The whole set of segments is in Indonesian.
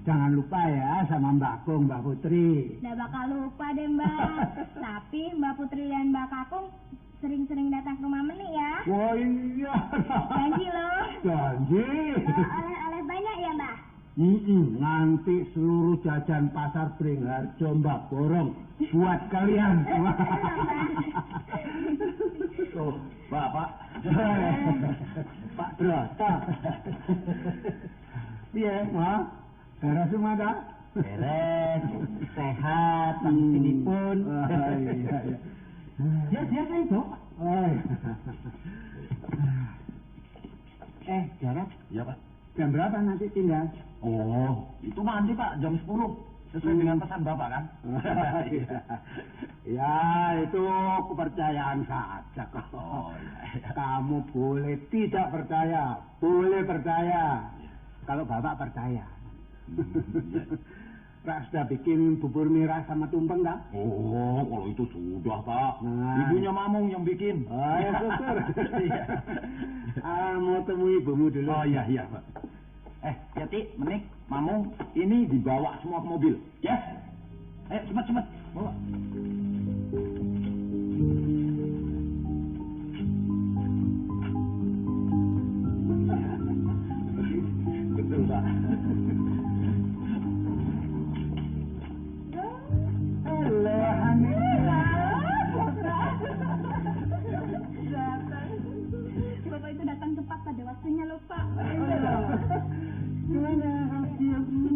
Jangan lupa ya sama Mbak Kung, Mbak Putri. Nggak bakal lupa deh Mbak. Tapi Mbak Putri dan Mbak Kakung sering-sering datang ke rumah Meni ya. Oh iya. Janji loh. Janji. Oleh-oleh banyak ya Mbak? Nanti seluruh jajan pasar Beringharjo Mbak borong buat kalian. Oh, Bapak. Pak Broto. Iya, Ma. Beres semua dah? Beres, sehat, ini pun. Iya. Ya, biasa itu. Jarak? Iya, Pak. Jam berapa nanti tinggal? Oh, itu nanti, Pak, jam 10. Sesuai dengan pesan Bapak, kan? Ya, itu kepercayaan saja kok. Oh, iya. Kamu boleh tidak percaya, boleh percaya. Kalau Bapak percaya. Rak sudah bikin bubur merah sama tumpeng tak? Oh, kalau itu sudah, Pak. Nah. Ibunya Mamung yang bikin. Oh, ya syukur. Iya. Mau temui ibumu dulu. Oh, iya, Pak. Yati, Menik, Mamung, ini dibawa semua ke mobil. Ya? Ayo, cepat. Bawa. Betul, Pak. Halo, Anissa. Bapak itu datang tepat pada waktunya loh Pak. Gimana hasilmu?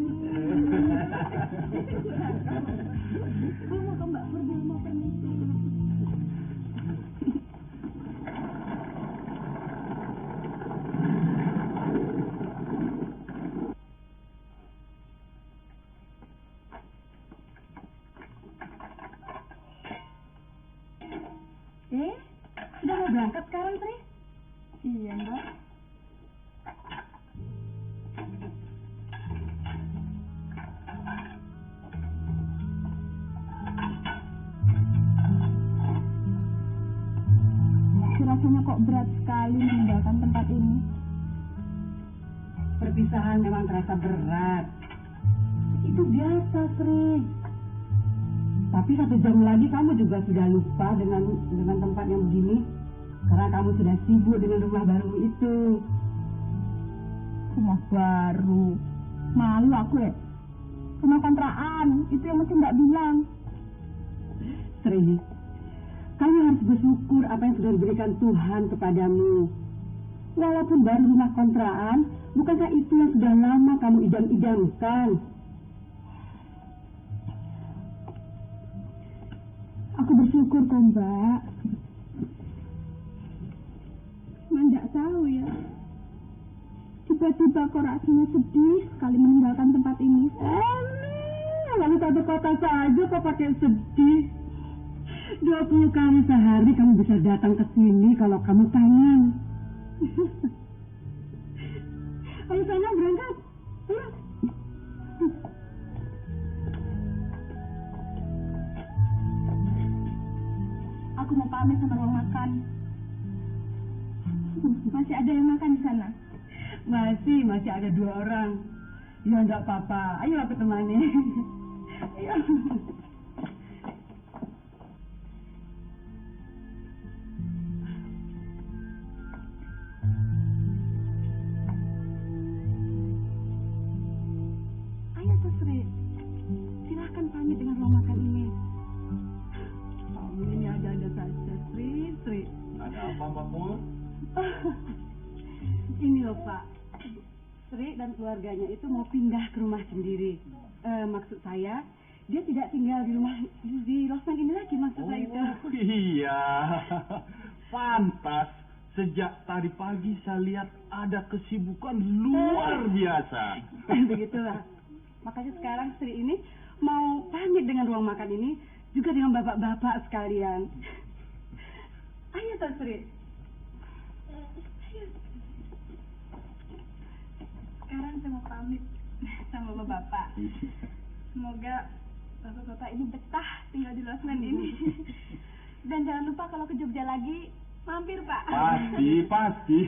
Kamu ke Mbak Pur dulu mau permisi. Sudah mau berangkat sekarang, Tri? Iya, Mbak. Rasanya kok berat sekali meninggalkan tempat ini. Perpisahan memang terasa berat. Itu biasa, Sri. Tapi 1 jam lagi kamu juga sudah lupa dengan tempat yang begini. Karena kamu sudah sibuk dengan rumah baru itu. Rumah baru? Malu aku ya. Rumah kontrakan, itu yang mesti Mbak bilang. Sri, kamu harus bersyukur apa yang sudah diberikan Tuhan kepadamu. Walaupun baru rumah kontrakan, bukankah itu yang sudah lama kamu idam-idamkan? Aku bersyukur kok Mbak. Nggak tahu ya. Tiba-tiba kok rasanya sedih sekali meninggalkan tempat ini. Lalu satu kota saja kok pakai sedih. 20 kali sehari kamu bisa datang ke sini kalau kamu pengen. Ayo sana berangkat. Ayo. Aku mau pamit sama ruang makan. Masih ada yang makan di sana? Masih ada 2 orang. Ya enggak apa-apa. Ayo aku temani. Ayo. Ayo tuh Sri. Silahkan pamit dengan ruang makan ini. Kamu ini ada-ada saja, Sri. Ada apa, Mbak Pur? Ini loh Pak, Sri dan keluarganya itu mau pindah ke rumah sendiri. Maksud saya, dia tidak tinggal di losmen ini lagi maksud saya itu. Oh iya, pantas. Sejak tadi pagi saya lihat ada kesibukan luar biasa. Begitulah. Makanya sekarang Sri ini mau pamit dengan ruang makan ini, juga dengan bapak-bapak sekalian. Ayo Tuan Sri. Sekarang saya mau pamit sama bapak. Semoga bapak-bapak ini betah tinggal di losmen ini. Dan jangan lupa kalau ke Jogja lagi, mampir Pak. Pasti.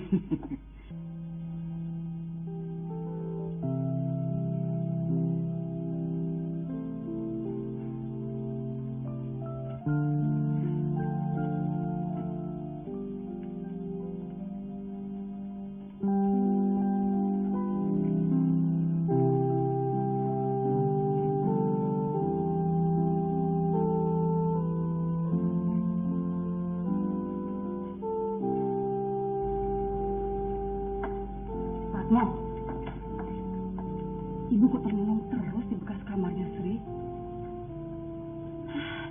Ibu kok termenung terus di bekas kamarnya Sri?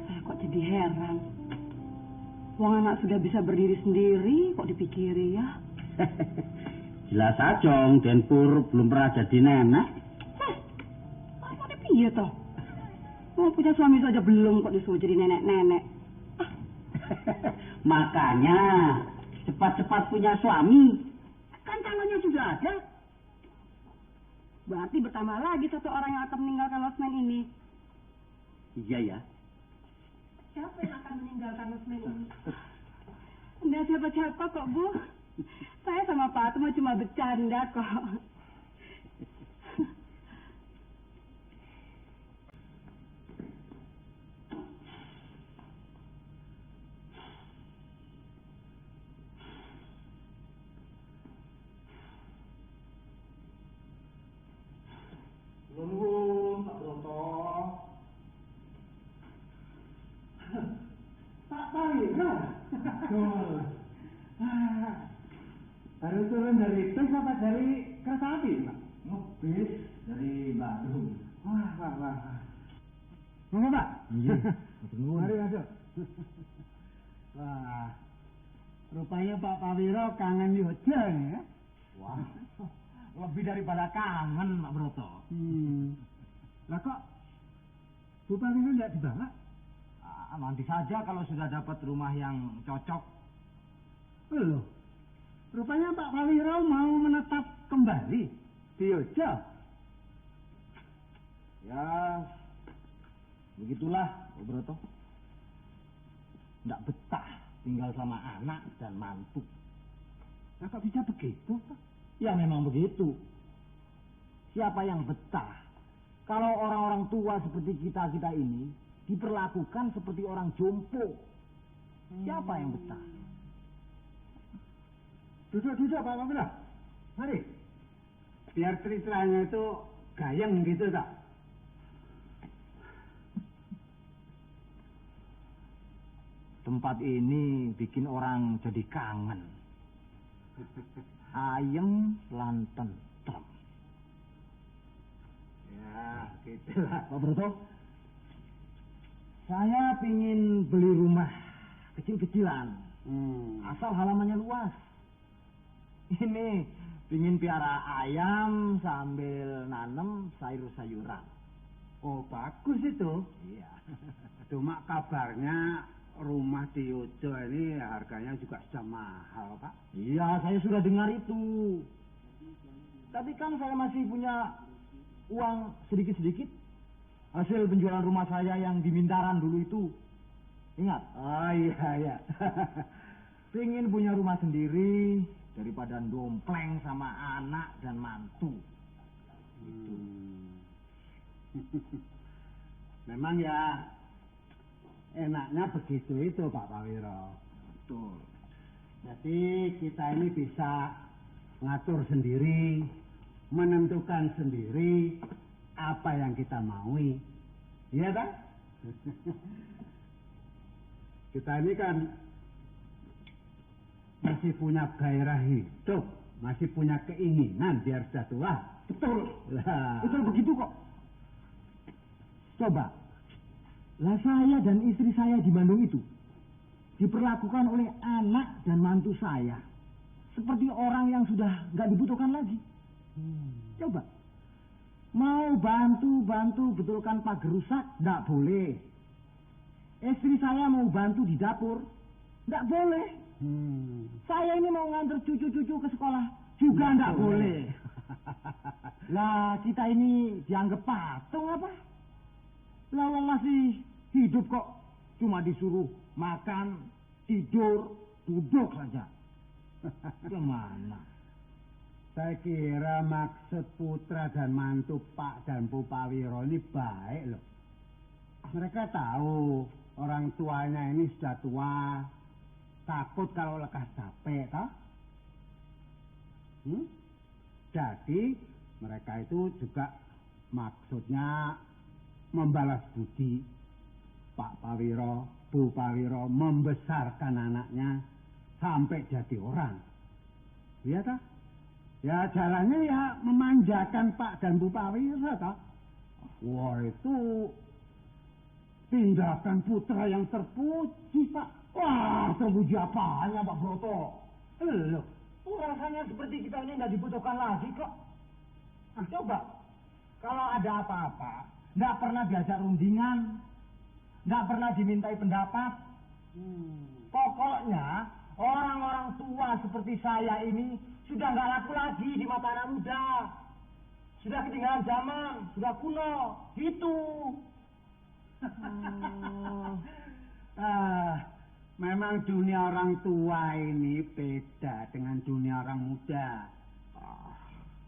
Saya kok jadi heran. Wong anak sudah bisa berdiri sendiri, kok dipikiri ya? Jelas aja, Den Pur belum pernah jadi nenek. Apa dia piye toh? Mau punya suami saja belum kok disuruh jadi nenek-nenek. Makanya cepat-cepat punya suami. Kan calonnya sudah ada. Berarti bertambah lagi satu orang yang akan meninggalkan losmen ini. Iya ya. Siapa yang akan meninggalkan losmen ini? Enggak siapa-siapa kok, Bu. Saya sama Pak Atma cuma bercanda kok. Nuwun, Pak Broto. Pak Pawiro. Baru turun dari bis apa dari kereta api, Pak? Bis dari Bandung. Wah. Monggo, Pak. Iya. Mari masuk. Wah. Rupanya Pak Pawiro kangen Yoja ya. Wah. Lebih daripada kangen, Pak Broto. Lah kok Bu Pawiro tidak dibawa? Nanti saja kalau sudah dapat rumah yang cocok. Loh, rupanya Pak Pawiro mau menetap kembali di Yoja. Ya, begitulah, Pak Broto. Tidak betah tinggal sama anak dan mantu. Nah, kok bisa begitu, Pak? Ya memang begitu. Siapa yang betah? Kalau orang-orang tua seperti kita-kita ini diperlakukan seperti orang jompo. Siapa yang betah? Duduk, Pak Pawiro. Mari. Biar ceritanya itu gayeng gitu, tak? Tempat ini bikin orang jadi kangen. Ayem lan tentrem. Ya, gitulah. Pak Broto, saya pingin beli rumah kecil-kecilan. Asal halamannya luas. Ini pingin piara ayam sambil nanem sayur-sayuran. Oh, bagus itu. Iya. Cuma kabarnya rumah di Yojo ini harganya juga sudah mahal, Pak. Iya, saya sudah dengar itu. Tapi kan saya masih punya uang sedikit-sedikit. Hasil penjualan rumah saya yang di Mintaran dulu itu. Ingat? Oh iya. Pengen punya rumah sendiri daripada dompleng sama anak dan mantu. Memang ya enaknya begitu itu, Pak Pawiro. Betul. Jadi kita ini bisa ngatur sendiri, menentukan sendiri apa yang kita maui. Iya kan? Kita ini kan masih punya gairah hidup, masih punya keinginan biar sudah tua. Betul. Lah. Betul begitu kok. Coba. Lah saya dan istri saya di Bandung itu diperlakukan oleh anak dan mantu saya seperti orang yang sudah nggak dibutuhkan lagi. Coba. Mau bantu betulkan pagar rusak, nggak boleh. Istri saya mau bantu di dapur, nggak boleh. Saya ini mau nganter cucu-cucu ke sekolah, juga nggak boleh. Lah kita ini dianggap patung apa? Lah masih hidup kok, cuma disuruh makan, tidur, duduk saja. Gimana? Saya kira maksud putra dan mantu Pak dan Bu Pawiro ini baik loh. Mereka tahu orang tuanya ini sudah tua, takut kalau lekas capek, toh? Jadi mereka itu juga maksudnya membalas budi. Pak Pawiro, Bu Pawiro membesarkan anaknya sampai jadi orang. Iya toh? Ya jalannya ya memanjakan Pak dan Bu Pawiro toh. Wah itu tindakan putra yang terpuji Pak. Wah terpuji apanya Pak Broto? Loh, rasanya seperti kita ini nggak dibutuhkan lagi kok. Coba, kalau ada apa-apa, nggak pernah diajak rundingan, nggak pernah dimintai pendapat. Pokoknya orang-orang tua seperti saya ini sudah nggak laku lagi di mata anak muda. Sudah ketinggalan zaman, sudah kuno, gitu. Memang dunia orang tua ini beda dengan dunia orang muda.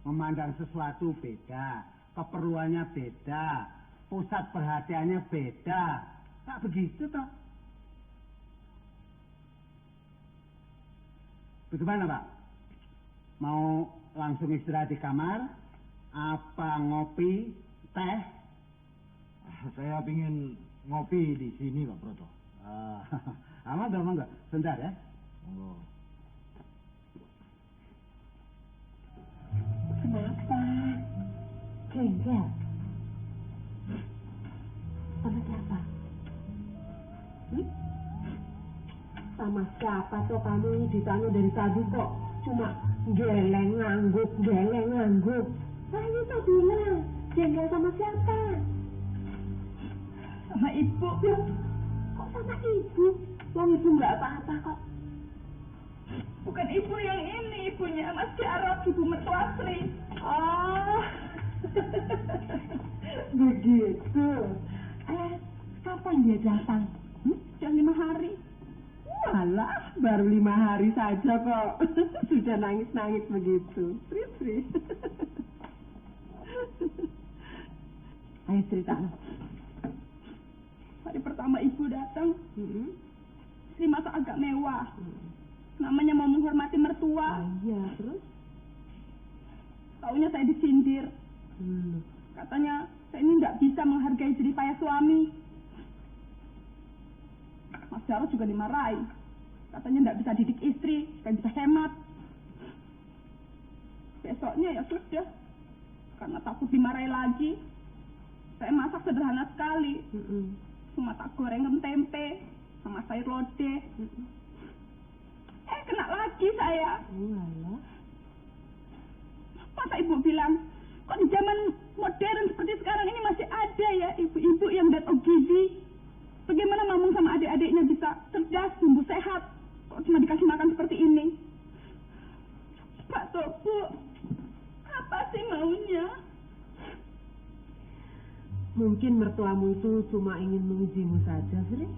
Memandang sesuatu beda, keperluannya beda, pusat perhatiannya beda. Tak begitu toh? Bagaimana Pak? Mau langsung istirahat di kamar? Apa ngopi, teh? Saya ingin ngopi di sini Pak Broto. Mangga. Sebentar ya. Kenapa? Jengkel? Sama siapa? Sama siapa tuh kamu ini ditanya dari tadi kok cuma geleng ngangguk. Saya tuh bilang, jengkel sama siapa? Sama ibu. Loh, kok sama ibu? Wong ibu nggak apa-apa kok. Bukan ibu yang ini, ibunya Mas Jarot, ibu mertua Sri. Oh, begitu. Kapan dia datang? Sudah 5 hari. Walah, baru 5 hari saja kok. Sudah nangis-nangis begitu. Sri. Ayo cerita. Hari pertama ibu datang, Sri masak agak mewah. Namanya mau menghormati mertua. Iya, terus? Taunya saya disindir. Katanya saya ini tidak bisa menghargai jerih payah suami. Mas Jarot juga dimarahi. Katanya tidak bisa didik istri, supaya bisa hemat. Besoknya ya sudah, karena takut dimarahi lagi, saya masak sederhana sekali. Cuma tak goreng tempe sama sayur lodeh. Kena lagi saya. Masa ibu bilang, kok di zaman modern seperti sekarang ini masih ada ya ibu-ibu yang diet gizi. Bagaimana ngomong sama adik-adiknya bisa cerdas, tumbuh sehat, kok cuma dikasih makan seperti ini? Pak Tobu, apa sih maunya? Mungkin mertuamu itu cuma ingin mengujimu saja, Sri.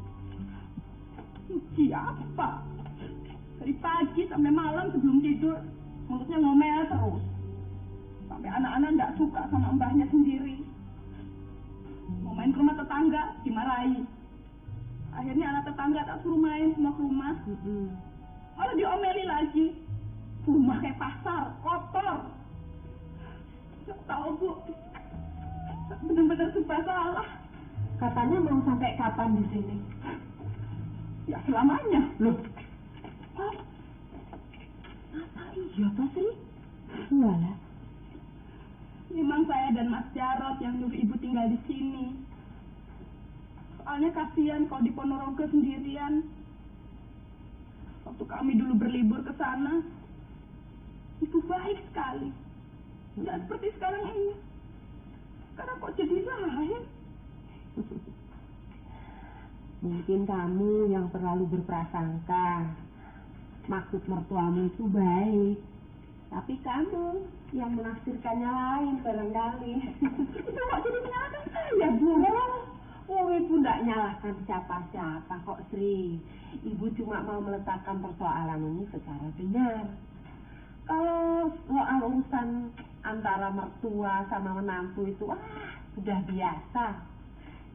Uji apa? Dari pagi sampai malam sebelum tidur, mulutnya ngomel terus. Sampai anak-anak nggak suka sama mbahnya sendiri. Mau main ke rumah tetangga, dimarahi. Akhirnya anak tetangga tak suruh main semua ke rumah. Malah diomeli lagi. Rumah kayak pasar, kotor. Nggak tahu Bu, benar-benar serba salah. Katanya mau sampai kapan di sini? Ya selamanya. Loh, masa iya toh Sri? Walah. Memang saya dan Mas Jarot yang nyuruh ibu tinggal di sini. Soalnya kasihan kalau di Ponorogo sendirian. Waktu kami dulu berlibur ke sana, ibu baik sekali. Nggak seperti sekarang ini. Sekarang kok jadi lain? Mungkin kamu yang terlalu berprasangka. Maksud mertuamu itu baik, tapi kamu yang menafsirkannya lain barangkali. Itu kok jadi menyalahkan saya, Bu? Oh, ibu tidak nyalahkan siapa-siapa kok, Sri. Ibu cuma mau meletakkan persoalan ini secara benar. Kalau soal urusan antara mertua sama menantu itu, sudah biasa.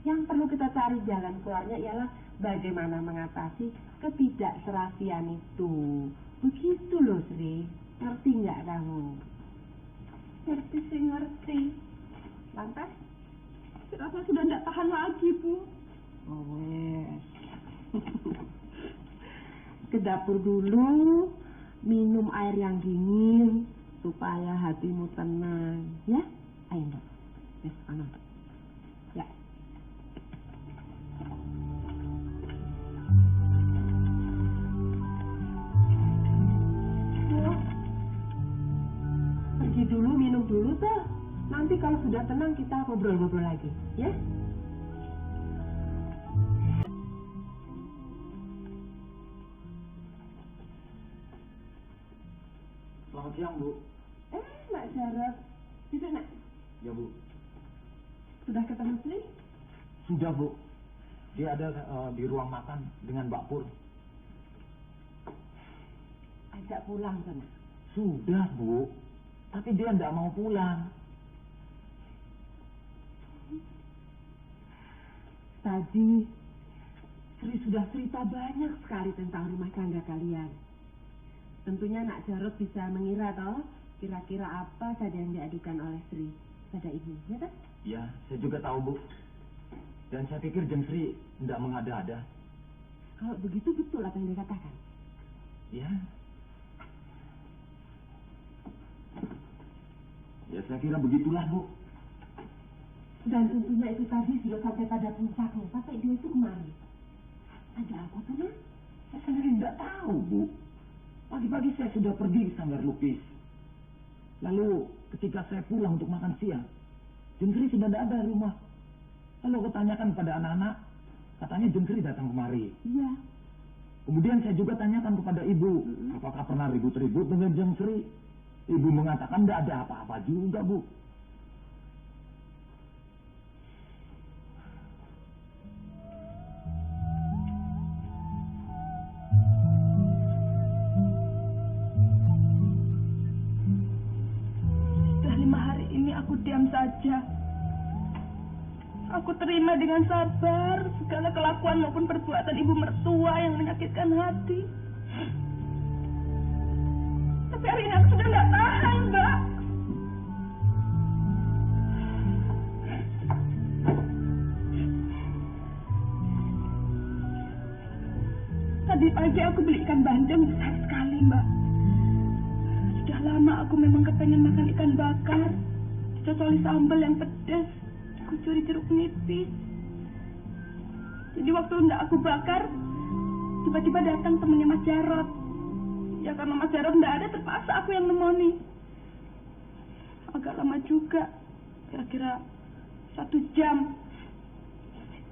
Yang perlu kita cari jalan keluarnya ialah bagaimana mengatasi ketidakserasian itu. Begitu loh, Sri. Ngerti nggak kamu? Ngerti sih, ngerti. Lantas? Rasa sudah tidak tahan lagi, Bu. Ke dapur dulu, minum air yang dingin, supaya hatimu tenang, ya? Ayo, Mbak. Yes, anak. Ya. Pergi dulu, minum dulu tuh. Nanti kalau sudah tenang kita ngobrol-ngobrol lagi, ya? Selamat siang, Bu. Nak Jarot. Tidak, Nak? Ya, Bu. Sudah ketemu Sri? Sudah, Bu. Dia ada di ruang makan dengan Mbak Pur. Ajak pulang sana. Sudah, Bu. Tapi dia tidak mau pulang. Tadi Sri sudah cerita banyak sekali tentang rumah tangga kalian. Tentunya Nak Jarot bisa mengira toh kira-kira apa saja yang diadukan oleh Sri pada ibu, ya kan? Ya, saya juga tahu, Bu. Dan saya pikir Jeng Sri tidak mengada-ada. Kalau begitu betul apa yang dia katakan. Ya. Ya, saya kira begitulah, Bu. Dan tentunya itu tadi sudah sampai pada puncaknya, sampai dia itu kemari. Ada apa tuh, Nak? Saya sendiri tidak tahu, Bu. Pagi-pagi saya sudah pergi ke sanggar lukis. Lalu ketika saya pulang untuk makan siang, Jeng Sri sudah tidak ada di rumah. Lalu aku tanyakan kepada anak-anak, katanya Jeng Sri datang kemari. Iya. Kemudian saya juga tanyakan kepada ibu, apakah pernah ribut-ribut dengan Jeng Sri? Ibu mengatakan tidak ada apa-apa juga, Bu. Sudah 5 hari ini aku diam saja. Aku terima dengan sabar segala kelakuan maupun perbuatan ibu mertua yang menyakitkan hati. Tapi hari ini aku sudah tidak tahan, Mbak. Tadi pagi aku beli ikan bandeng besar sekali, Mbak. Sudah lama aku memang kepengen makan ikan bakar, dicocoli sambal yang pedas, dikucuri jeruk nipis. Jadi waktu hendak aku bakar, tiba-tiba datang temennya Mas Jarot. Ya karena Mas Jarot tidak ada, terpaksa aku yang nemoni. Agak lama juga, kira-kira 1 jam.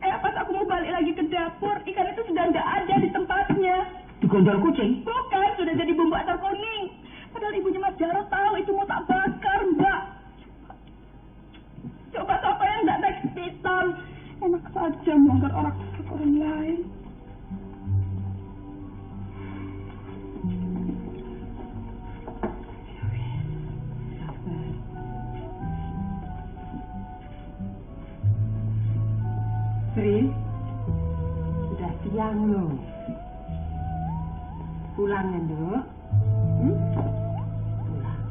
Pas aku mau balik lagi ke dapur, ikan itu sudah tidak ada di tempatnya. Digondol kucing? Bukan, sudah jadi bumbu atar kuning. Padahal ibunya Mas Jarot tahu itu mau tak bakar, Mbak. Coba siapa yang tidak naik hitam. Enak saja melanggar orang lain. Sri, sudah siang loh. Pulang ya, Nduk. Pulang.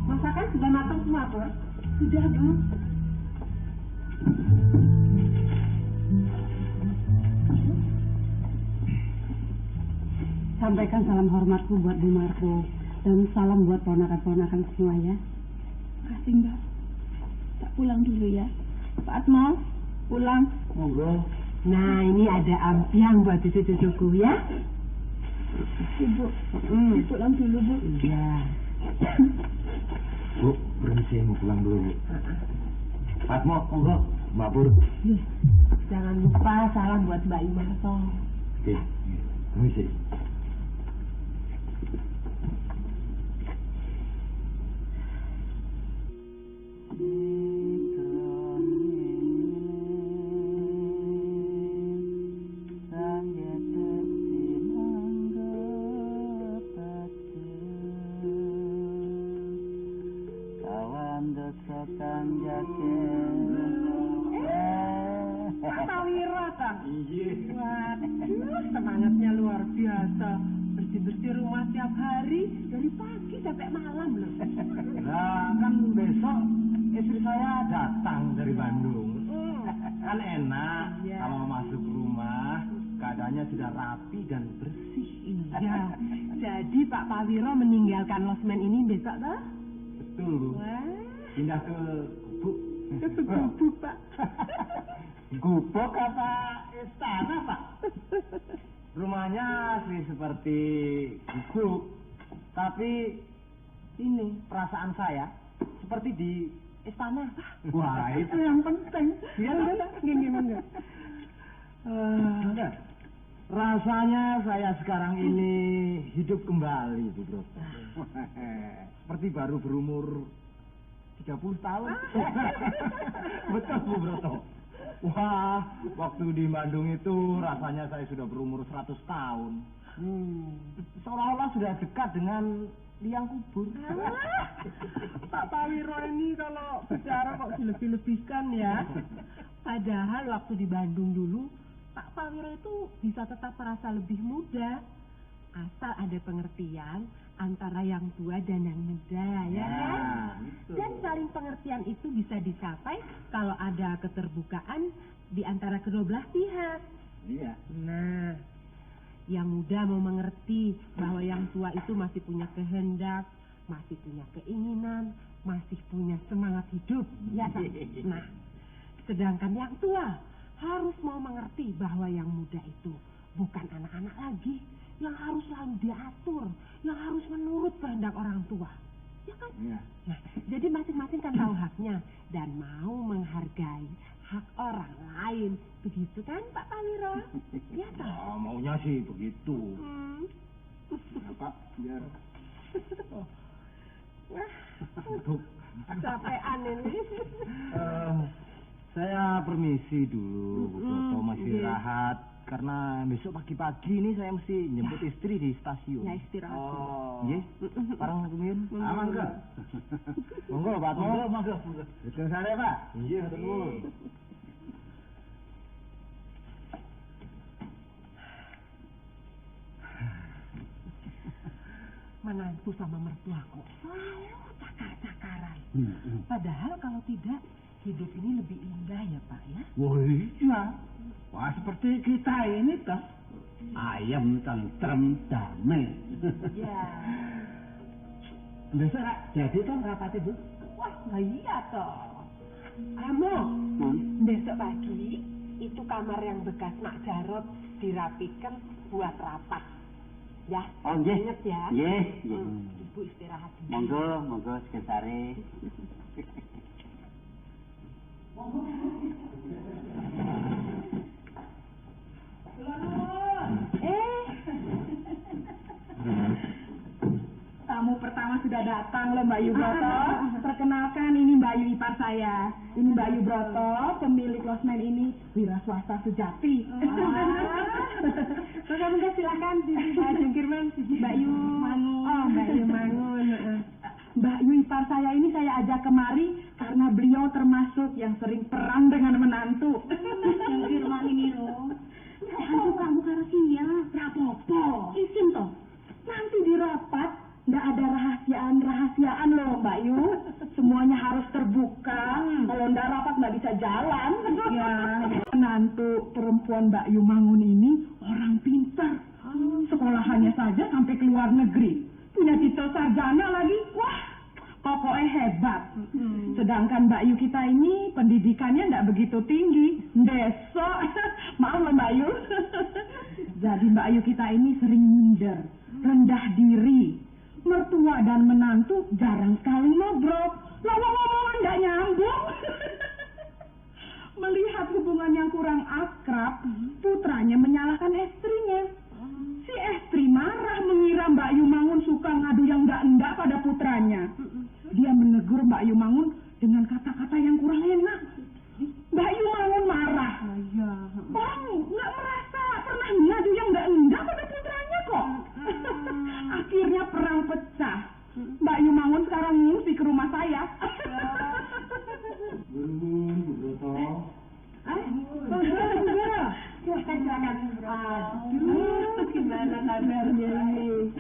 Masakan sudah matang semua, Bos? Sudah, Bu. Sampaikan salam hormatku buat Bu Marco dan salam buat ponakan-ponakan semua ya. Kasih, Mbak. Tak pulang dulu ya. Pak Atmo, pulang. Monggo. Nah, ini ada ampiang buat cucu-cucuku ya. Ibu, pulang dulu, Bu. Iya. Bu, permisi mau pulang dulu, Bu. Fatmo, monggo. Mbak Pur. Jangan lupa salam buat Mbak Imarto. Oke, permisi. Waduh, semangatnya luar biasa. Bersih-bersih rumah tiap hari dari pagi sampai malam loh. Nah, kan besok istri saya datang dari Bandung. Kan enak Iya. kalau masuk rumah keadaannya sudah rapi dan bersih. Iya. Jadi Pak Pawiro meninggalkan losmen ini besok toh? Betul, Bu. Wah. Pindah ke gubuk. Gubuk, Pak. Gubuk apa istana, Pak? Rumahnya sih seperti gubuk, tapi ini perasaan saya seperti di istana. Wah, itu yang penting. Ya udah, gini. Rasanya saya sekarang ini hidup kembali, Bu Broto. Seperti baru berumur 30 tahun. Betul, Bu Broto. Wah, waktu di Bandung itu rasanya saya sudah berumur 100 tahun. Seolah-olah sudah dekat dengan liang kubur. Pak Pawiro ini kalau bicara kok dilebih-lebihkan ya. Padahal waktu di Bandung dulu, Pak Pawiro itu bisa tetap merasa lebih muda. Asal ada pengertian antara yang tua dan yang muda, ya kan? Dan saling pengertian itu bisa dicapai kalau ada keterbukaan di antara kedua belah pihak. Iya. Nah, yang muda mau mengerti bahwa yang tua itu masih punya kehendak, masih punya keinginan, masih punya semangat hidup, ya kan? Nah, sedangkan yang tua harus mau mengerti bahwa yang muda itu bukan anak-anak lagi, yang harus selalu diatur, yang harus menurut kehendak orang tua, ya kan? Iya. Nah, jadi masing-masing kan tahu haknya dan mau menghargai hak orang lain, begitu kan Pak Pawiro? Ya kan? Ya, maunya sih begitu. Nah, Pak, biar Capean ini. Saya permisi dulu, Bu Broto, masih istirahat. Karena besok pagi-pagi ini saya mesti jemput istri di stasiun. Ya istirahat. Oh. Nggih. Parang rumiyin. aman ke? Monggo, Pak. Monggo. Itu saya, Pak. Iya, betul. Menantu sama mertua kok selalu cakar-cakaran. Padahal kalau tidak, hidup ini lebih indah ya Pak ya. Wah, iya. Wah, seperti kita ini toh. Ayam, tentrem, damai. Ya. Besok jadi toh rapat itu? Wah, iya toh. Kamu, besok pagi itu kamar yang bekas Mak Jarot dirapikan buat rapat. Ya, Oh, nggih. inget ya. Nggih. Ibu istirahat dulu. Monggo sekretaris. Tamu pertama sudah datang loh Mbak Yu Broto. Perkenalkan ini Mbak Yu ipar saya. Ini Mbak Yu Broto, pemilik losmen ini, wira swasta sejati. Moga-moga silakan Jengkirman, Mbak Yu Mangun. Oh, Mbak Yu Mangun. Mbak Yu ipar saya ini saya ajak kemari karena beliau termasuk yang sering perang dengan menantu. Jengkirman ini loh. Hantu kamu karena siap. Rapopo. Isin toh. Nanti di rapat nggak ada rahasiaan loh Mbak Yu. Semuanya harus terbuka. Kalau nggak rapat nggak bisa jalan. Ya, menantu perempuan Mbak Yu Mangun ini orang pintar. Sekolahannya saja sampai ke luar negeri. Punya titel sarjana lagi. Wah, pokoknya hebat. Sedangkan Mbak Yu kita ini pendidikannya nggak begitu tinggi. Deso. Maaf loh Mbak Yu. Jadi Mbak Yu kita ini sering minder, rendah diri. Mertua dan menantu jarang sekali ngobrol. Ngomong-ngomongan nggak nyambung. Melihat hubungan yang kurang akrab, putranya menyalahkan istrinya. Si istri marah mengira Mbak Yu Mangun suka ngadu yang enggak pada putranya. Dia menegur Mbak Yu Mangun dengan kata-kata yang kurang enak. Mbak Yu Mangun marah. Bang, nggak merasa pernah ngadu yang enggak pada putranya kok. Akhirnya perang pecah. Mbak Yu Mangun sekarang ngungsi ke rumah saya. Bu Broto. Silakan. Aduh, gimana kabarnya ini?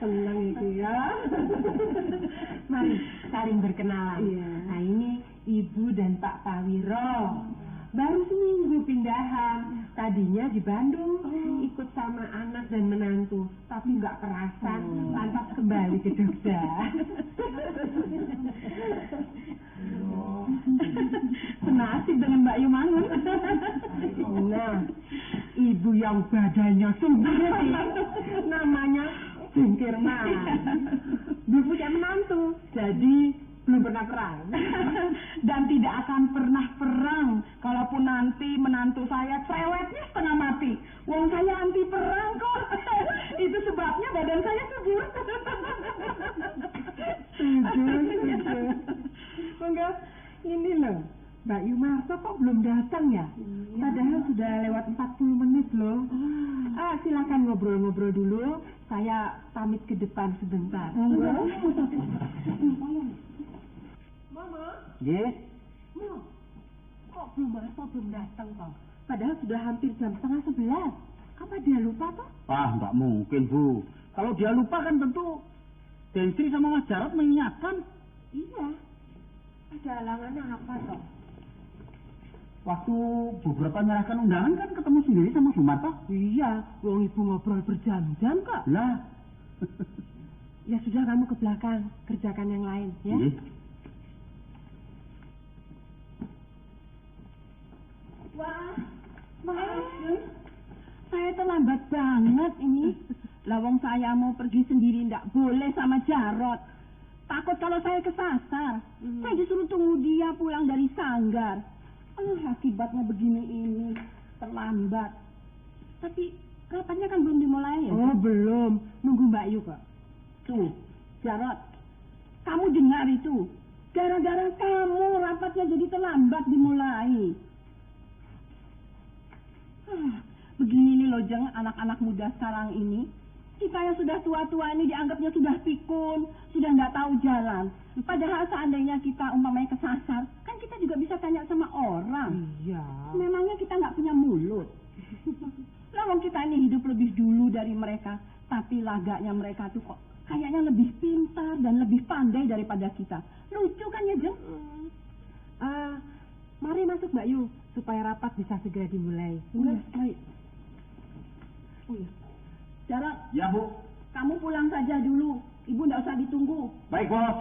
Senang itu ya. Mari saling berkenalan. Nah ini Ibu dan Pak Pawiro. baru seminggu pindahan. Tadinya di Bandung, ikut sama anak dan menantu, tapi nggak kerasan, lantas kembali ke Jogja. Senasib dengan Mbak Yumangun. Nah, ibu yang badannya sendiri, namanya Jengkirman. Belum punya menantu, jadi belum pernah perang. Dan tidak akan pernah perang. Kalaupun nanti menantu saya cerewetnya setengah mati. Wong saya anti perang kok. Itu sebabnya badan saya subur. Setuju. Enggak, ini loh, Mbak Yumarto kok belum datang ya? Padahal sudah lewat 40 menit loh. Silakan ngobrol-ngobrol dulu. Saya pamit ke depan sebentar. Mama. Nggih. Kok Bu Marto belum datang kok? Padahal sudah hampir jam 10:30. Apa dia lupa toh? Nggak mungkin, Bu. Kalau dia lupa kan tentu Densri sama Mas Jarot mengingatkan. Iya. Ada halangan apa toh? Waktu beberapa menyerahkan undangan kan ketemu sendiri sama Bu Marto. Iya, wong ibu ngobrol berjam-jam kok. Lah. Ya sudah, kamu ke belakang, kerjakan yang lain ya. Nggih. Wah, maaf, saya terlambat banget ini. Lawang saya mau pergi sendiri, ndak boleh sama Jarot. Takut kalau saya kesasar. Saya disuruh tunggu dia pulang dari Sanggar. Akibatnya begini ini, terlambat. Tapi rapatnya kan belum dimulai ya? Oh, belum. Nunggu Mbak Yu kok. Tuh, Jarot, kamu dengar itu? Gara-gara kamu rapatnya jadi terlambat dimulai. Begini nih loh, Jeng, anak-anak muda sekarang ini. Kita yang sudah tua-tua ini dianggapnya sudah pikun, sudah nggak tahu jalan. Padahal seandainya kita umpamanya kesasar, kan kita juga bisa tanya sama orang. Iya. Memangnya kita nggak punya mulut? Lawang kita ini hidup lebih dulu dari mereka, tapi lagaknya mereka tuh kok kayaknya lebih pintar dan lebih pandai daripada kita. Lucu kan ya, Jeng? Mari masuk Mbak Yu, supaya rapat bisa segera dimulai. Iya, baik. Oh iya. Jarot. Ya, Bu. Kamu pulang saja dulu. Ibu nggak usah ditunggu. Baik, Bos.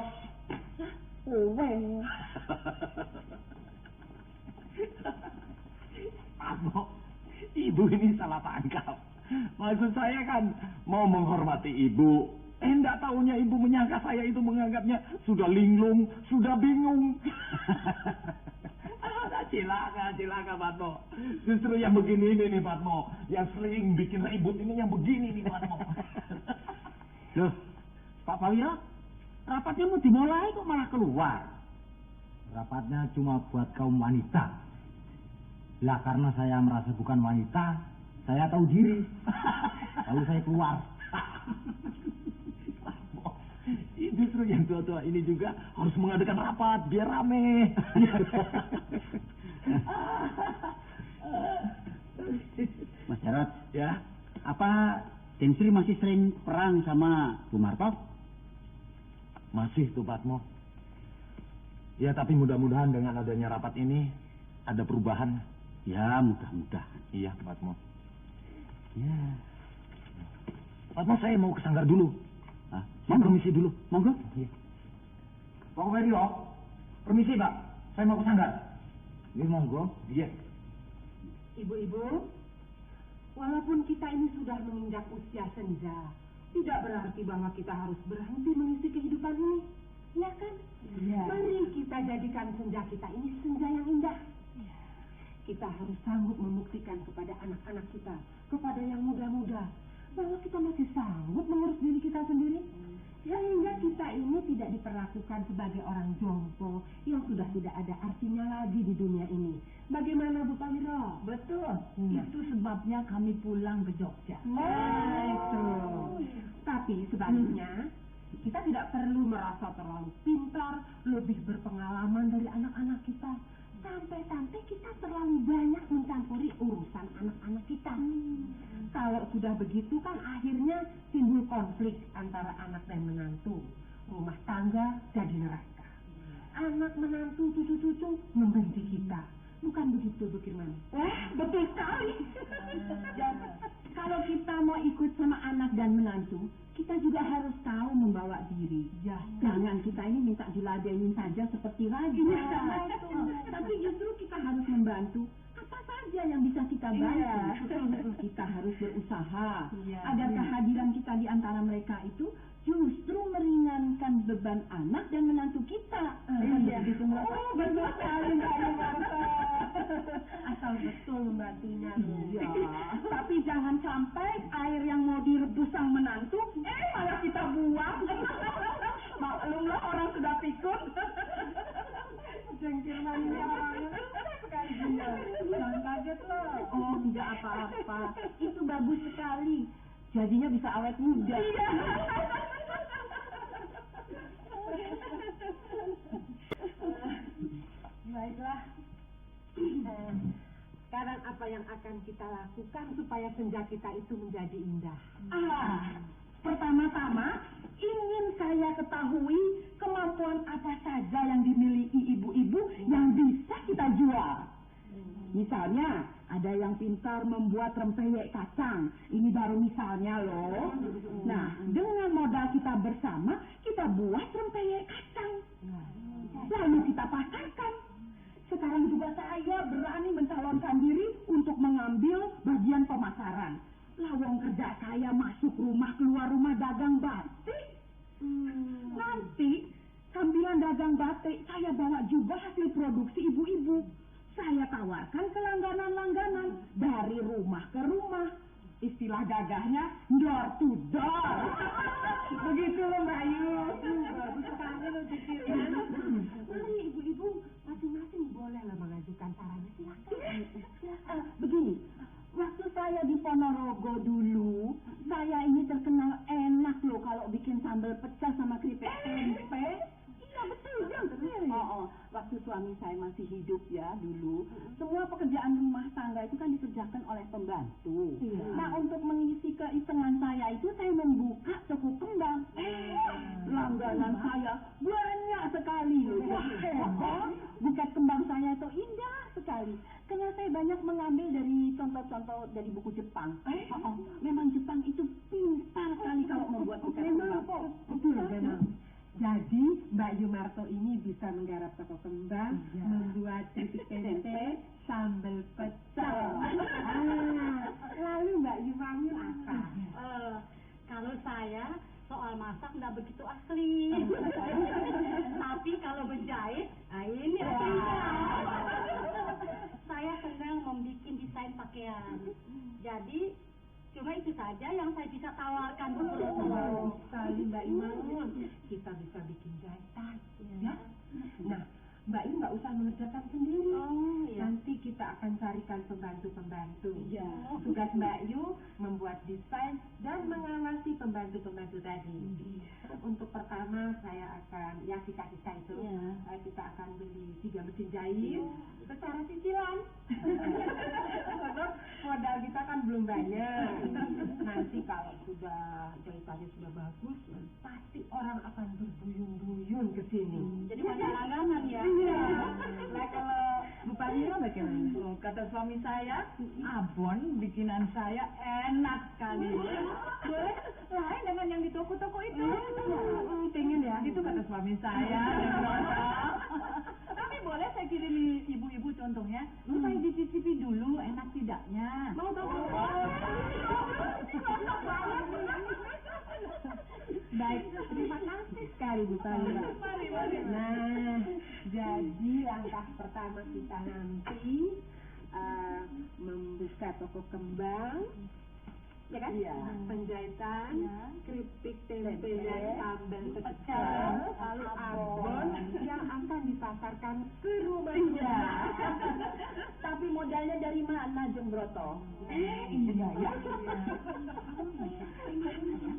Patmo, ibu ini salah tangkap. Maksud saya kan mau menghormati ibu. Enggak taunya ibu menyangka saya itu menganggapnya sudah linglung, sudah bingung. Cilaka, Patmo. Justru yang begini ini nih, Patmo. Yang sering bikin ribut ini yang begini nih, Patmo. Loh, Pak Pawira, rapatnya mau dimulai kok malah keluar. Rapatnya cuma buat kaum wanita. Lah karena saya merasa bukan wanita, saya tahu diri. Lalu saya keluar. Justru yang tua-tua ini juga harus mengadakan rapat biar rame. Mas Jarot, Ya, apa Densri masih sering perang sama Bu Marto? masih tuh Patmo. Ya, tapi mudah-mudahan dengan adanya rapat ini ada perubahan. Ya, mudah-mudahan. Iya, Patmo. Ya. Patmo, saya mau ke Sanggar dulu. Saya permisi dulu. Monggo. Iya. Pak Wario, permisi Pak. Saya mau ke Sanggar. Ini monggo. Iya. Ibu-ibu, walaupun kita ini sudah menginjak usia senja, tidak berarti bahwa kita harus berhenti mengisi kehidupan ini. Ya kan? Iya. Mari kita jadikan senja kita ini senja yang indah. Kita harus sanggup membuktikan kepada anak-anak kita, kepada yang muda-muda, bahwa kita masih sanggup mengurus diri kita sendiri. Sehingga kita ini tidak diperlakukan sebagai orang jompo yang sudah tidak ada artinya lagi di dunia ini. Bagaimana Bu Pawiro? Betul. Itu sebabnya kami pulang ke Jogja. Itu. Tapi sebaliknya, kita tidak perlu merasa terlalu pintar, lebih berpengalaman dari anak-anak kita. Sampai-sampai kita terlalu banyak mencampuri urusan anak-anak kita. Kalau sudah begitu kan akhirnya timbul konflik antara anak dan menantu. Rumah tangga jadi neraka. Anak menantu cucu-cucu membenci kita. Bukan begitu, Bu Kirman? Betul sekali. Dan kalau kita mau ikut sama anak dan menantu, kita juga harus tahu membawa diri. Ya. Jangan kita ini minta diladenin saja seperti raja. Tapi justru kita harus membantu apa saja yang bisa kita bantu. Kita harus berusaha agar kehadiran kita di antara mereka itu justru meringankan beban anak dan menantu kita. Betul sekali Mbak Yumarto. Asal betul membantunya. Iya. Tapi jangan sampai air yang mau direbus sang menantu, malah kita buang. Maklumlah orang sudah pikun. Jengkirman ini orangnya sekali Bunda. Jangan kaget loh. Oh, tidak apa-apa. Itu bagus sekali. Jadinya bisa awet muda. Iya. Baiklah. Sekarang apa yang akan kita lakukan supaya senja kita itu menjadi indah? Pertama-tama ingin saya ketahui kemampuan apa saja yang dimiliki ibu-ibu yang bisa kita jual. Misalnya, ada yang pintar membuat rempeyek kacang. Ini baru misalnya loh. Nah, dengan modal kita bersama, kita buat rempeyek kacang. Lalu kita pasarkan. Sekarang juga saya berani mencalonkan diri untuk mengambil bagian pemasaran. Lawang kerja saya masuk rumah keluar rumah dagang batik. Nanti sambilan dagang batik saya bawa juga hasil produksi ibu-ibu. Saya tawarkan ke langganan-langganan dari rumah ke rumah. Istilah gagahnya door to door. Begitu loh Mbak Ayu. Bagus sekali loh dipikirkan. Mari ibu-ibu masing-masing bolehlah mengajukan sarannya. Silakan. Begini, waktu saya di Ponorogo dulu, saya ini terkenal enak loh kalau bikin sambal pecel sama keripik tempe. Iya betul, waktu suami saya masih hidup ya dulu, semua pekerjaan rumah tangga itu kan dikerjakan oleh pembantu. Nah, untuk mengisi keisengan saya itu saya membuka toko kembang. Langganan saya banyak sekali loh. Buket kembang saya itu indah sekali. Karena saya banyak mengambil dari contoh-contoh dari buku Jepang. Memang Jepang itu pintar sekali kalau membuat buket kembang. Betul memang. Jadi Mbak Yumarto ini bisa menggarap toko kembang, membuat keripik tempe, sambal pecel. Lalu Mbak Yumarto apa? Kalau saya soal masak nggak begitu asli. Tapi kalau menjahit, ini saya senang membuat desain pakaian. Jadi cuma itu saja yang saya bisa tawarkan untuk Sekali Mbak Imangun, kita bisa bikin jahitan, ya. Nah, Mbak Yu nggak usah mengerjakan sendiri. Nanti kita akan carikan pembantu-pembantu. Tugas Mbak Yu membuat desain dan mengawasi pembantu-pembantu tadi. Untuk pertama saya akan yang sisa-sisa itu kita akan beli 3 mesin jahit secara cicilan. Karena modal kita kan belum banyak. Nanti kalau sudah jahitannya sudah bagus, pasti orang akan berduyun-duyun ke sini. jadi banyak langganan ya. Nah, kalau Bu Parira bagaimana? Kata suami saya, abon bikinan saya enak sekali. Boleh lain dengan yang di toko-toko itu. Pengen ya? Itu kata suami saya. Tapi boleh saya kirim ibu-ibu contohnya, supaya dicicipi dulu enak tidaknya. Mau tahu? Baik, terima kasih sekali Bu Parira. Nah, jadi langkah pertama kita nanti membuka toko kembang, ya kan? Penjahitan, keripik tempe dan sambal pecel, lalu abon yang akan dipasarkan ke rumah-rumah. Tapi modalnya dari mana, Jeng Broto?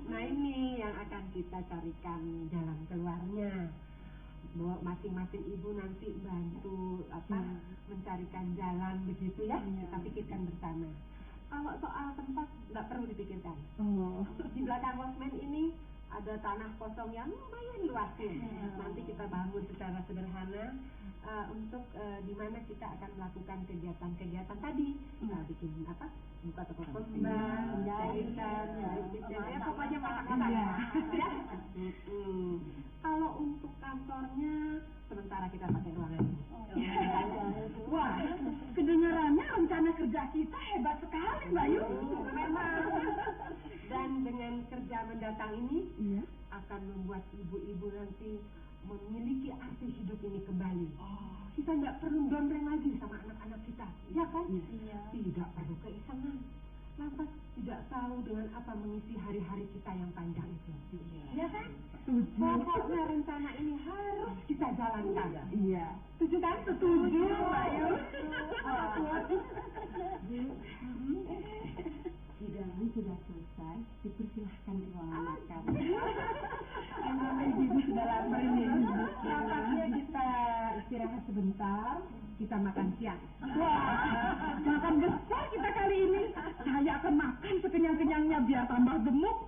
Nah, ini yang akan kita carikan jalan keluarnya. Bahwa masing-masing ibu nanti bantu mencarikan jalan begitu ya. Kita pikirkan bersama. Kalau soal tempat nggak perlu dipikirkan. Di belakang Rosmen ini ada tanah kosong yang lumayan luas. Nanti kita bangun secara sederhana untuk di mana kita akan melakukan kegiatan-kegiatan tadi. Bikin apa? Buka toko kembang, jahitan, ya pokoknya masak-masak ya. Kalau untuk kantornya sementara kita pakai ruangan ini. Wah, kedengarannya rencana kerja kita hebat sekali, Mbak Yu. Memang. Dan dengan kerja mendatang ini akan membuat ibu-ibu nanti memiliki arti hidup ini kembali. Kita nggak perlu gondreng lagi sama anak-anak kita, ya kan? Tidak perlu keisengan. Lantas tidak tahu dengan apa mengisi hari-hari kita yang panjang itu. Ya kan? Pokoknya rencana ini harus kita jalankan. Iya. Setuju kan? Setuju, Mbak Yu. Hidangan sudah selesai, dipersilahkan di ruangan makan. Ibu sudah lapar ini. Nampaknya kita istirahat sebentar, kita makan siang. Wah, makan besar kita kali ini. Saya akan makan sekenyang-kenyangnya biar tambah gemuk.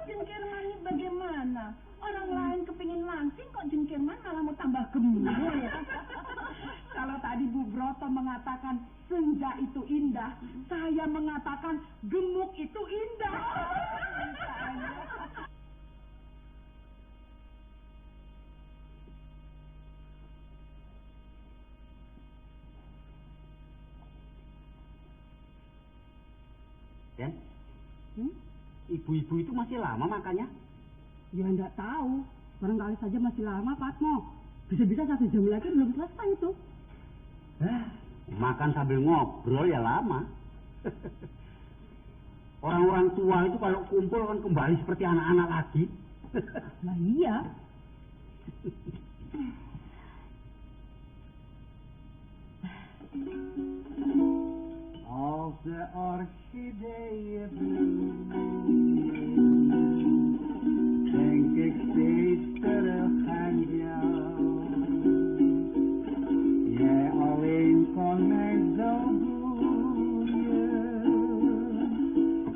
Jengkirman ini bagaimana? Orang lain kepingin langsing kok Jengkirman malah mau tambah gemuk. Kalau tadi Bu Broto mengatakan senja itu indah, saya mengatakan gemuk itu indah. Den, ibu-ibu itu masih lama makannya? Ya enggak tahu, barangkali saja masih lama Patmo. Bisa-bisa 1 jam lagi belum selesai itu. Makan sambil ngobrol ya lama. Orang-orang tua itu kalau kumpul kan kembali seperti anak-anak lagi. Nah iya. Als de orchideeën bloeien, denk ik steeds terug aan jou. Jij alleen kon mij zo boeien.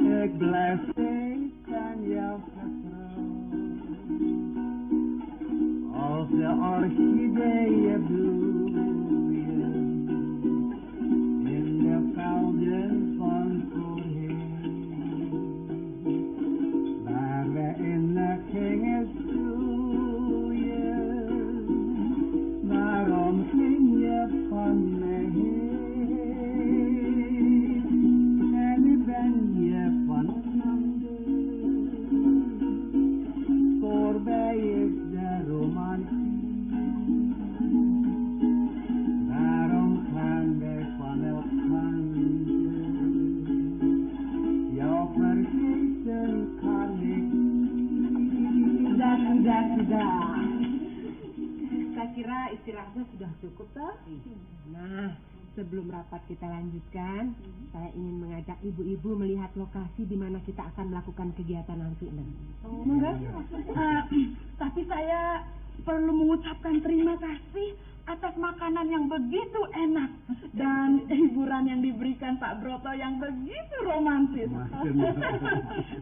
Ik blijf steeds aan jou vertrouwen. Als de orchideeën bloeien. Van voorheen, waar we in gingen stoeien, waarom ging je van mij heen, en nu ben je van een ander, voorbij is de romantiek, waarom gaan wij van elkaar? Sudah. Saya kira istirahatnya sudah cukup toh. Nah, sebelum rapat kita lanjutkan, saya ingin mengajak ibu-ibu melihat lokasi di mana kita akan melakukan kegiatan nanti. Enggak. Tapi saya perlu mengucapkan terima kasih atas makanan yang begitu enak dan hiburan yang diberikan Pak Broto yang begitu romantis.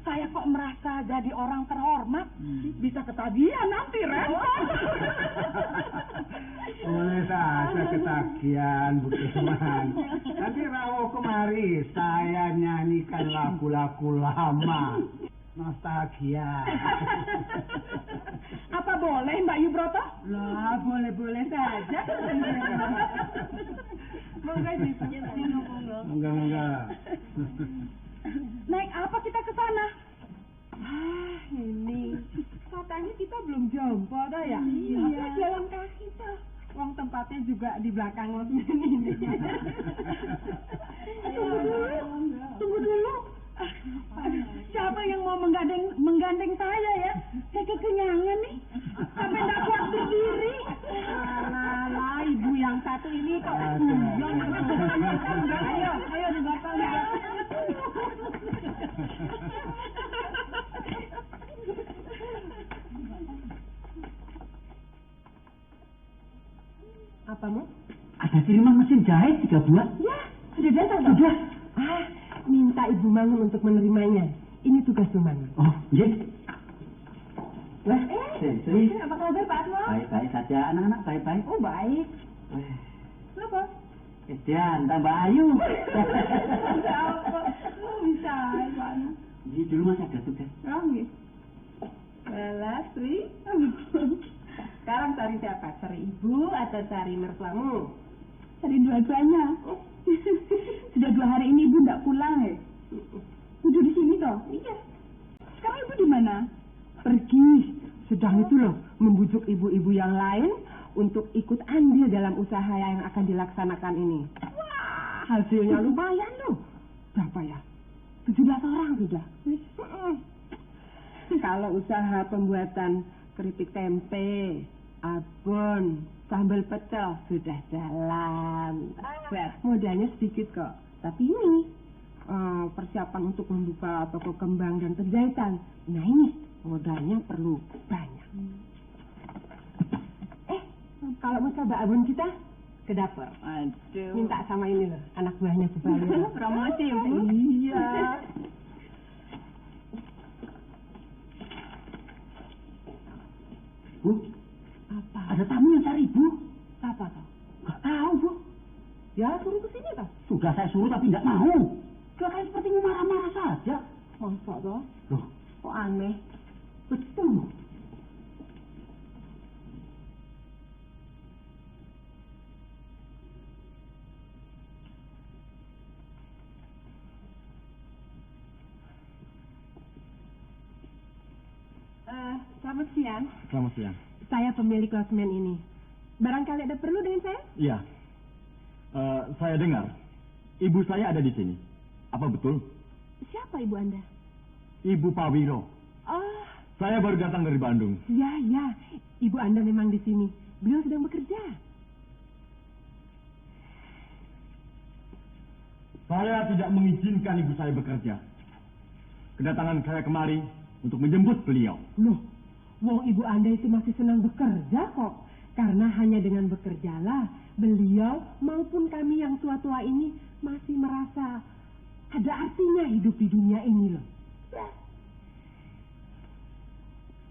Saya kok merasa jadi orang terhormat. Bisa ketagihan nanti, Ren. Boleh saja ketagihan, Bu Kisman. Nanti rawuh kemari, saya nyanyikan lagu-lagu lama. Nostalgia. Apa boleh Mbak Yubroto? Lah, boleh-boleh saja. Monggo sih, Enggak. Naik apa kita ke sana? Ini katanya kita belum jompo dah ya? Iya, jalan kaki toh. Wong tempatnya juga di belakang losmen ini. Tunggu dulu. Siapa yang mau menggandeng saya ya? Saya kekenyangan nih. Sampai tak kuat berdiri. Alah, ibu yang satu ini kok. Ayo digotong ya. Apa Mu? Ada kiriman mesin jahit 3 buah. Ya, sudah datang sudah. Minta Ibu Mangun untuk menerimanya. Ini tugas Bu Mangun. Oh, iya. Sri. Apa kabar Pak Atmo? Baik-baik saja, anak-anak baik-baik. Oh baik. Kenapa? Kesian, tambah ayu. Apa? Oh bisa, Pak. Jadi dulu masih ada tugas. Oh gitu. Balas, Sri. Sekarang cari siapa? Cari ibu atau cari mertuamu? Cari dua-duanya. Sudah 2 hari ini ibu tidak pulang ya? Udah di sini toh? Iya. Sekarang ibu di mana? Pergi. Sedang itu loh membujuk ibu-ibu yang lain untuk ikut andil dalam usaha yang akan dilaksanakan ini. Wah, hasilnya lumayan loh. Berapa ya? 17 orang sudah. Kalau usaha pembuatan keripik tempe, abon, sambal pecel sudah jalan. Modalnya sedikit kok. Tapi ini persiapan untuk membuka toko kembang dan penjahitan. Nah ini modalnya perlu banyak. Kalau mau coba abon kita ke dapur. Aduh. Minta sama ini loh, anak buahnya Subali. Promosi ya Bu? Iya. Bu, Apa? ada tamu yang cari Bu. Apa toh? Gak tahu Bu. Ya suruh ke sini toh. Sudah saya suruh tapi nggak mau. Dia kayak seperti marah-marah saja. Masa toh? Loh, Kok aneh? betul. Selamat siang. Selamat siang. Saya pemilik losmen ini. Barangkali ada perlu dengan saya? Iya. Saya dengar ibu saya ada di sini. Apa betul? Siapa ibu Anda? Ibu Pak Wiro. Oh, Saya baru datang dari Bandung. ya. Ibu Anda memang di sini. Beliau sedang bekerja. Saya tidak mengizinkan ibu saya bekerja. Kedatangan saya kemari untuk menjemput beliau. Loh, wong ibu Anda itu masih senang bekerja kok. Karena hanya dengan bekerjalah beliau maupun kami yang tua-tua ini masih merasa ada artinya hidup di dunia ini loh.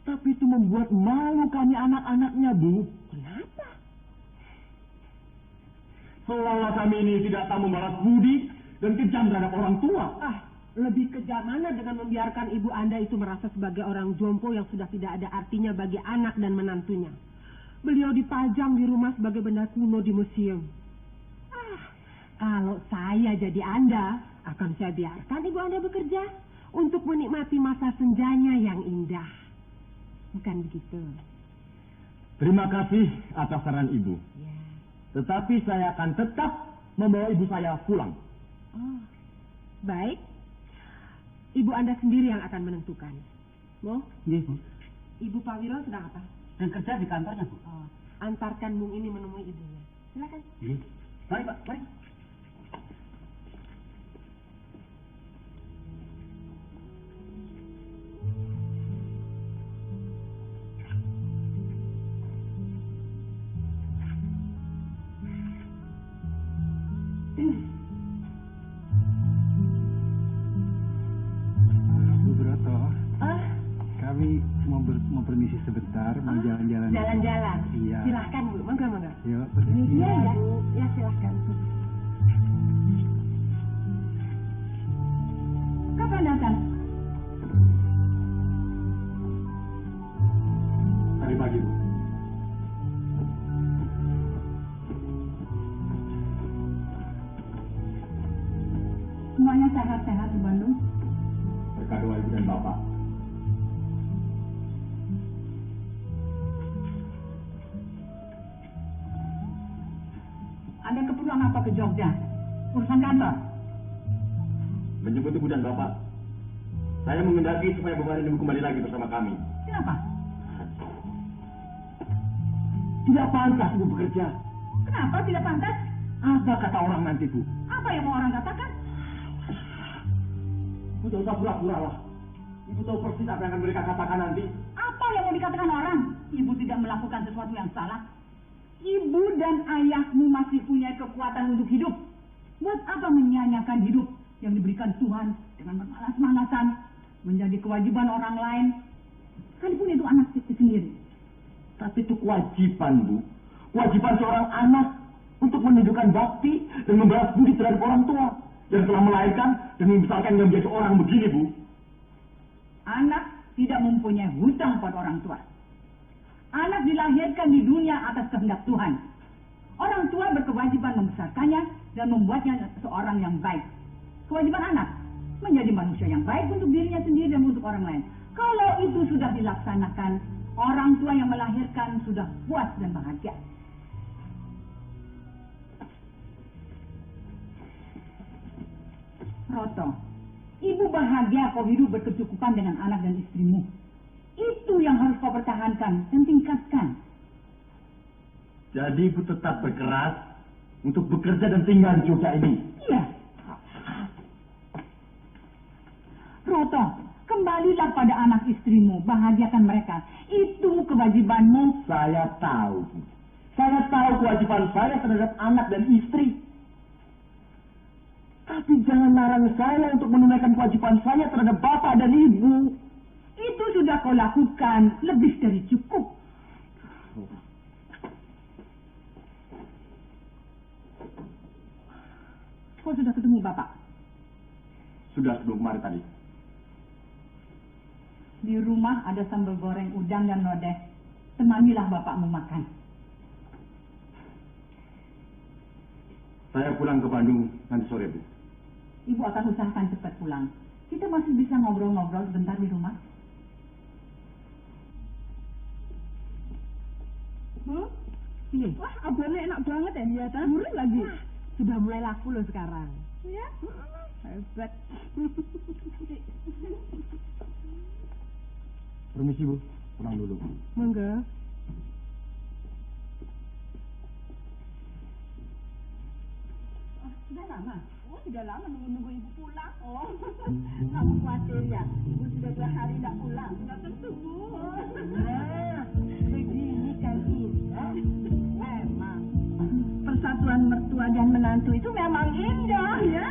Tapi itu membuat malu kami anak-anaknya, Bu. Kenapa? Seolah-olah kami ini tidak tahu membalas budi dan kejam terhadap orang tua. Lebih kejam mana dengan membiarkan ibu Anda itu merasa sebagai orang jompo yang sudah tidak ada artinya bagi anak dan menantunya. Beliau dipajang di rumah sebagai benda kuno di museum. Kalau saya jadi Anda, akan saya biarkan ibu Anda bekerja untuk menikmati masa senjanya yang indah. Bukan begitu? Terima kasih atas saran ibu. Ya. Tetapi saya akan tetap membawa ibu saya pulang. Oh, baik. Ibu Anda sendiri yang akan menentukan. Mo? Iya Bu. Ibu Pak Wiro sedang apa? Dan kerja di kantornya Bu. Oh, antarkan Bung ini menemui ibunya. Silakan. Iya. Mari Pak, mari. Bu Broto, kami mau permisi sebentar, mau jalan-jalan. Jalan-jalan. Iya. Silahkan Bu, monggo. Yuk, permisi. Iya, ya silahkan. Kapan datang? Tadi pagi, Bu. Semuanya sehat-sehat di Bandung. Berkat doa ibu dan bapak. Ada keperluan apa ke Jogja? Urusan kantor? Menjemput ibu dan bapak. Saya mengendaki supaya beban ibu kembali lagi bersama kami. Kenapa? Tidak pantas ibu bekerja. Kenapa tidak pantas? Apa kata orang nanti, Bu? Apa yang mau orang katakan? Ibu tak usah pura-pura lah. Ibu tahu persis apa yang akan mereka katakan nanti. Apa yang mau dikatakan orang? Ibu tidak melakukan sesuatu yang salah. Ibu dan ayahmu masih punya kekuatan untuk hidup. Buat apa menyia-nyiakan hidup yang diberikan Tuhan dengan bermalas-malasan menjadi kewajiban orang lain? Sekalipun itu anak sendiri. Tapi itu kewajiban, Bu. Kewajiban seorang anak untuk menunjukkan bakti dan membalas budi terhadap orang tua yang telah melahirkan dan membesarkan yang menjadi orang begini, Bu. Anak tidak mempunyai hutang pada orang tua. Anak dilahirkan di dunia atas kehendak Tuhan. Orang tua berkewajiban membesarkannya dan membuatnya seorang yang baik. Kewajiban anak menjadi manusia yang baik untuk dirinya sendiri dan untuk orang lain. Kalau itu sudah dilaksanakan, orang tua yang melahirkan sudah puas dan bahagia. Roto, ibu bahagia kau hidup berkecukupan dengan anak dan istrimu. Itu yang harus kau pertahankan dan tingkatkan. Jadi Ibu tetap berkeras untuk bekerja dan tinggal di Jogja ini. Iya. Roto, kembalilah pada anak istrimu, bahagiakan mereka. Itu kewajibanmu. Saya tahu, Bu. Saya tahu kewajiban saya terhadap anak dan istri. Tapi jangan larang saya untuk menunaikan kewajiban saya terhadap bapak dan ibu. Itu sudah kau lakukan, lebih dari cukup. Kau sudah ketemu bapak? Sudah sebelum kemarin tadi. Di rumah ada sambal goreng udang dan lodeh. Temanilah bapakmu makan. Saya pulang ke Bandung nanti sore, Bu. Ibu akan usahakan cepat pulang. Kita masih bisa ngobrol-ngobrol sebentar di rumah. Iya. Wah, abonnya enak banget ya, dia kan? Murah lagi. Sudah mulai laku loh sekarang. Ya, hebat. Permisi, Bu. Pulang dulu. Monggo. Sudah lama? Oh, sudah lama nunggu ibu pulang. Oh, kamu khawatir ya? Ibu sudah 2 hari tidak pulang. Tidak tentu, Bu. Nah, begini kan Indah. Memang. Persatuan mertua dan menantu itu memang indah, ya.